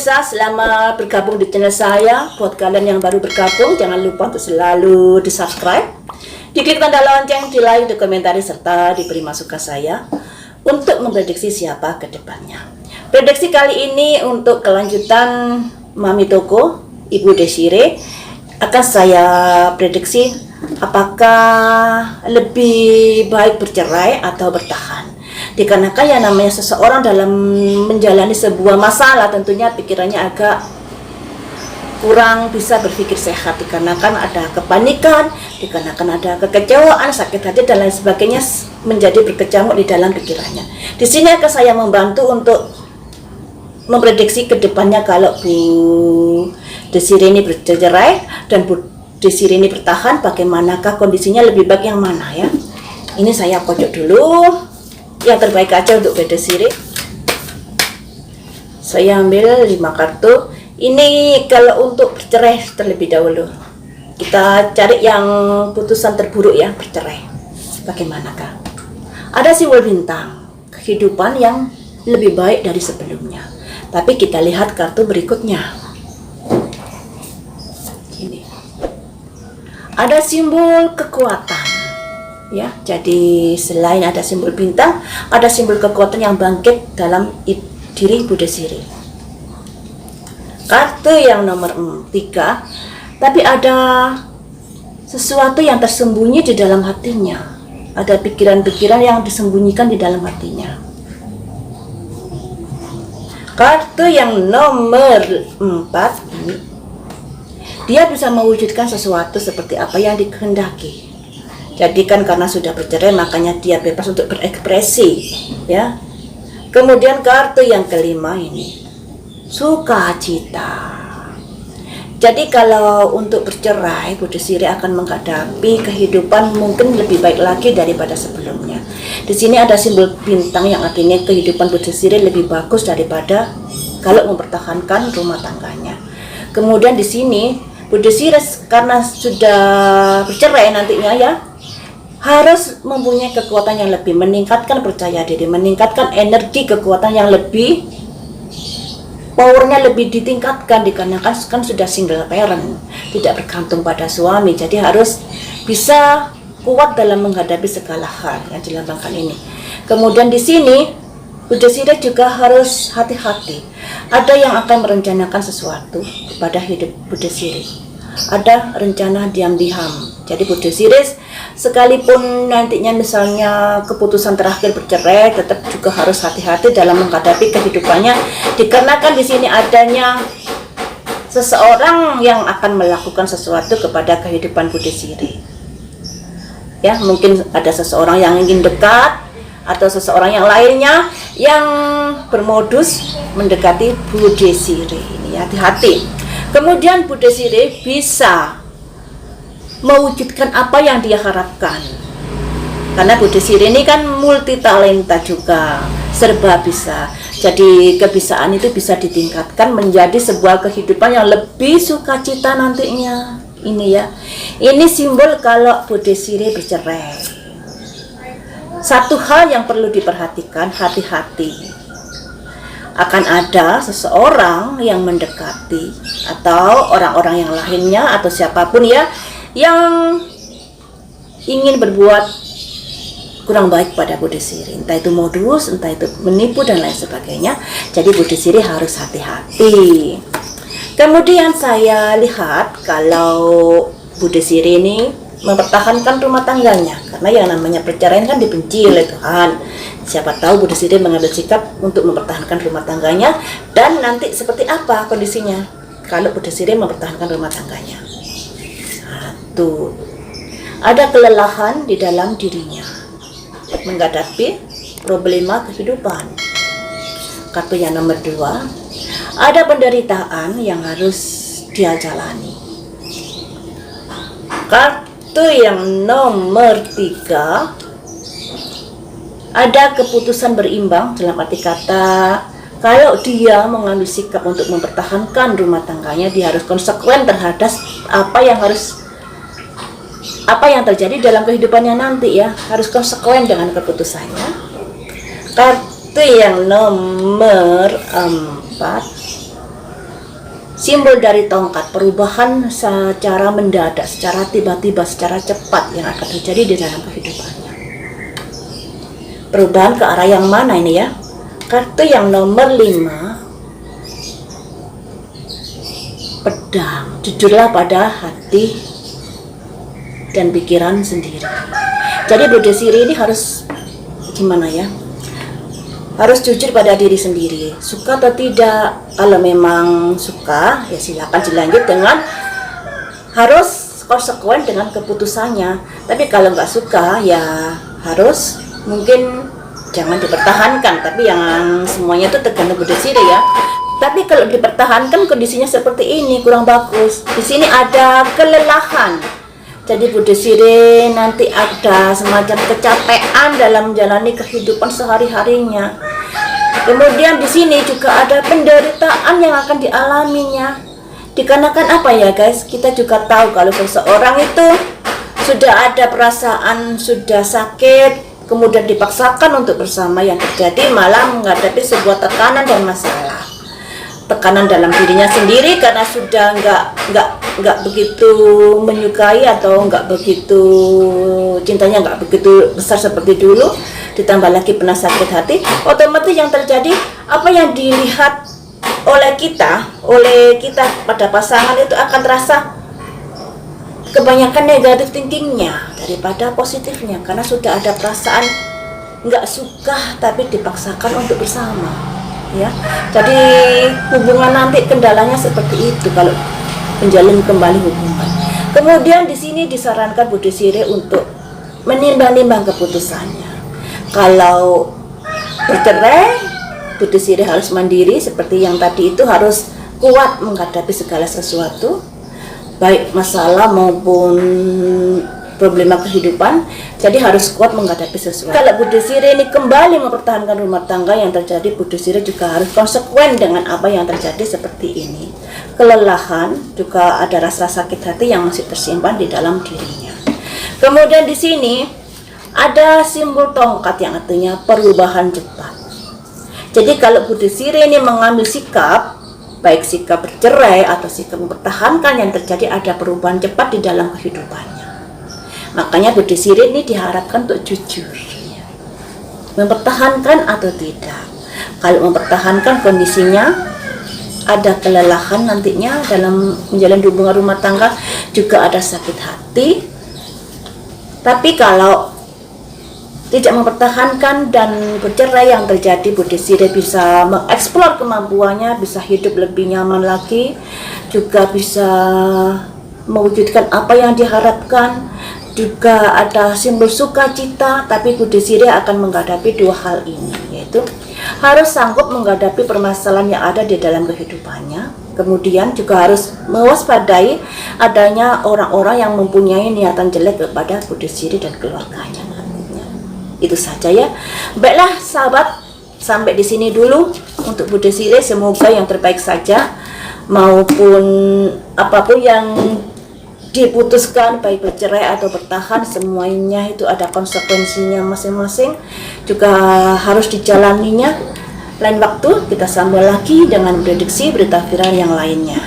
pemirsa, selamat bergabung di channel saya. Buat kalian yang baru bergabung, jangan lupa untuk selalu di subscribe, diklik tanda lonceng, di like, di komentari, serta diberi masukan saya untuk memprediksi siapa ke depannya. Prediksi kali ini untuk kelanjutan Mami Toko, Ibu Desire, akan saya prediksi apakah lebih baik bercerai atau bertahan. Dikarenakan yang namanya seseorang dalam menjalani sebuah masalah tentunya pikirannya agak kurang bisa berpikir sehat, dikarenakan ada kepanikan, dikarenakan ada kekecewaan, sakit hati dan lain sebagainya menjadi berkecamuk di dalam pikirannya. Di sini akan saya membantu untuk memprediksi ke depannya kalau Bu Desire ini bercerai dan Bu Desire ini bertahan, bagaimanakah kondisinya, lebih baik yang mana ya. Ini saya pojok dulu. Yang terbaik aja untuk Bu Desire. Saya ambil 5 kartu. Ini kalau untuk bercerai terlebih dahulu. Kita cari yang putusan terburuk ya, bercerai. Bagaimanakah? Ada simbol bintang, kehidupan yang lebih baik dari sebelumnya. Tapi kita lihat kartu berikutnya. Ini. Ada simbol kekuatan. Ya, jadi selain ada simbol bintang, ada simbol kekuatan yang bangkit dalam diri Bu Desire. Kartu yang nomor 3, tapi ada sesuatu yang tersembunyi di dalam hatinya. Ada pikiran-pikiran yang disembunyikan di dalam hatinya. Kartu yang nomor 4 ini, dia bisa mewujudkan sesuatu seperti apa yang dikehendaki. Jadi kan karena sudah bercerai makanya dia bebas untuk berekspresi ya. Kemudian kartu yang kelima ini, sukacita. Jadi kalau untuk bercerai, Bu Desire akan menghadapi kehidupan mungkin lebih baik lagi daripada sebelumnya. Di sini ada simbol bintang yang artinya kehidupan Bu Desire lebih bagus daripada kalau mempertahankan rumah tangganya. Kemudian di sini Bu Desire karena sudah bercerai nantinya ya, harus mempunyai kekuatan yang lebih, meningkatkan percaya diri, meningkatkan energi kekuatan yang lebih, powernya lebih ditingkatkan, dikarenakan kan sudah single parent, tidak bergantung pada suami, jadi harus bisa kuat dalam menghadapi segala hal yang dilambangkan ini. Kemudian di sini Bu Desire juga harus hati-hati. Ada yang akan merencanakan sesuatu kepada hidup Bu Desire. Ada rencana diam-diam. Jadi Bu Desire sekalipun nantinya misalnya keputusan terakhir bercerai, tetap juga harus hati-hati dalam menghadapi kehidupannya, dikarenakan di sini adanya seseorang yang akan melakukan sesuatu kepada kehidupan Bu Desire. Ya, mungkin ada seseorang yang ingin dekat atau seseorang yang lainnya yang bermodus mendekati Bu Desire ini. Hati-hati. Kemudian Bu Desire bisa mewujudkan apa yang dia harapkan. Karena Bu Desire ini kan multi talenta juga, serba bisa. Jadi kebisaan itu bisa ditingkatkan menjadi sebuah kehidupan yang lebih sukacita nantinya. Ini ya. Ini simbol kalau Bu Desire bercerai. Satu hal yang perlu diperhatikan, hati-hati. Akan ada seseorang yang mendekati atau orang-orang yang lainnya atau siapapun ya yang ingin berbuat kurang baik pada Bu Desire, entah itu modus, entah itu menipu dan lain sebagainya. Jadi Bu Desire harus hati-hati. Kemudian saya lihat kalau Bu Desire ini mempertahankan rumah tangganya, karena yang namanya perceraian kan dibenci oleh Tuhan. Siapa tahu Bu Desire mengambil sikap untuk mempertahankan rumah tangganya, dan nanti seperti apa kondisinya kalau Bu Desire mempertahankan rumah tangganya. Satu, ada kelelahan di dalam dirinya menghadapi problema kehidupan. Kartu yang nomor 2, ada penderitaan yang harus dia jalani. Kartu yang nomor 3, ada keputusan berimbang, dalam arti kata kalau dia mengambil sikap untuk mempertahankan rumah tangganya, dia harus konsekuen terhadap apa yang terjadi dalam kehidupannya nanti ya, harus konsekuen dengan keputusannya. Kartu yang nomor 4, simbol dari tongkat, perubahan secara mendadak, secara tiba-tiba, secara cepat yang akan terjadi di dalam kehidupannya. Perubahan ke arah yang mana ini ya? Kartu yang nomor 5, pedang. Jujurlah pada hati dan pikiran sendiri. Jadi Budha Siri ini harus gimana ya? Harus jujur pada diri sendiri. Suka atau tidak? Kalau memang suka, ya silakan dilanjut dengan harus konsekuen dengan keputusannya. Tapi kalau nggak suka, ya harus mungkin jangan dipertahankan. Tapi yang semuanya itu tergantung Budha Siri ya. Tapi kalau dipertahankan kondisinya seperti ini kurang bagus. Di sini ada kelelahan. Jadi Budha Siri nanti ada semacam kecapean dalam menjalani kehidupan sehari-harinya. Kemudian di sini juga ada penderitaan yang akan dialaminya. Dikarenakan apa ya guys? Kita juga tahu kalau seseorang itu sudah ada perasaan sudah sakit, kemudian dipaksakan untuk bersama, yang terjadi malah menghadapi sebuah tekanan dan masalah. Tekanan dalam dirinya sendiri karena sudah nggak begitu menyukai atau nggak begitu cintanya nggak begitu besar seperti dulu, ditambah lagi pernah sakit hati, otomatis yang terjadi apa yang dilihat oleh kita pada pasangan itu akan terasa kebanyakan negatif thinkingnya daripada positifnya, karena sudah ada perasaan nggak suka tapi dipaksakan untuk bersama. Ya, jadi hubungan nanti kendalanya seperti itu kalau menjalin kembali hubungan. Kemudian di sini disarankan Budha Siri untuk menimbang-nimbang keputusannya. Kalau bercerai, Budha Siri harus mandiri seperti yang tadi itu, harus kuat menghadapi segala sesuatu, baik masalah maupun problema kehidupan. Jadi harus kuat menghadapi sesuatu. Kalau Budha Siri ini kembali mempertahankan rumah tangga yang terjadi, Budha Siri juga harus konsekuen dengan apa yang terjadi seperti ini. Kelelahan, juga ada rasa sakit hati yang masih tersimpan di dalam dirinya. Kemudian di sini ada simbol tongkat yang artinya perubahan cepat. Jadi kalau Budha Siri ini mengambil sikap, baik sikap bercerai atau sikap mempertahankan, yang terjadi ada perubahan cepat di dalam kehidupannya. Makanya Budha Siri ini diharapkan untuk jujur, mempertahankan atau tidak. Kalau mempertahankan, kondisinya ada kelelahan nantinya dalam menjalin hubungan rumah tangga, juga ada sakit hati. Tapi kalau tidak mempertahankan dan bercerai, yang terjadi Budha Siri bisa mengeksplor kemampuannya, bisa hidup lebih nyaman lagi, juga bisa mewujudkan apa yang diharapkan. Juga ada simbol sukacita, tapi Budha Siri akan menghadapi dua hal ini, yaitu harus sanggup menghadapi permasalahan yang ada di dalam kehidupannya. Kemudian juga harus mewaspadai adanya orang-orang yang mempunyai niatan jelek kepada Budha Siri dan keluarganya nantinya. Itu saja ya. Baiklah sahabat, sampai di sini dulu untuk Budha Siri. Semoga yang terbaik saja, maupun apapun yang diputuskan, baik bercerai atau bertahan, semuanya itu ada konsekuensinya masing-masing, juga harus dijalaninya. Lain waktu kita sambung lagi dengan prediksi berita viral yang lainnya.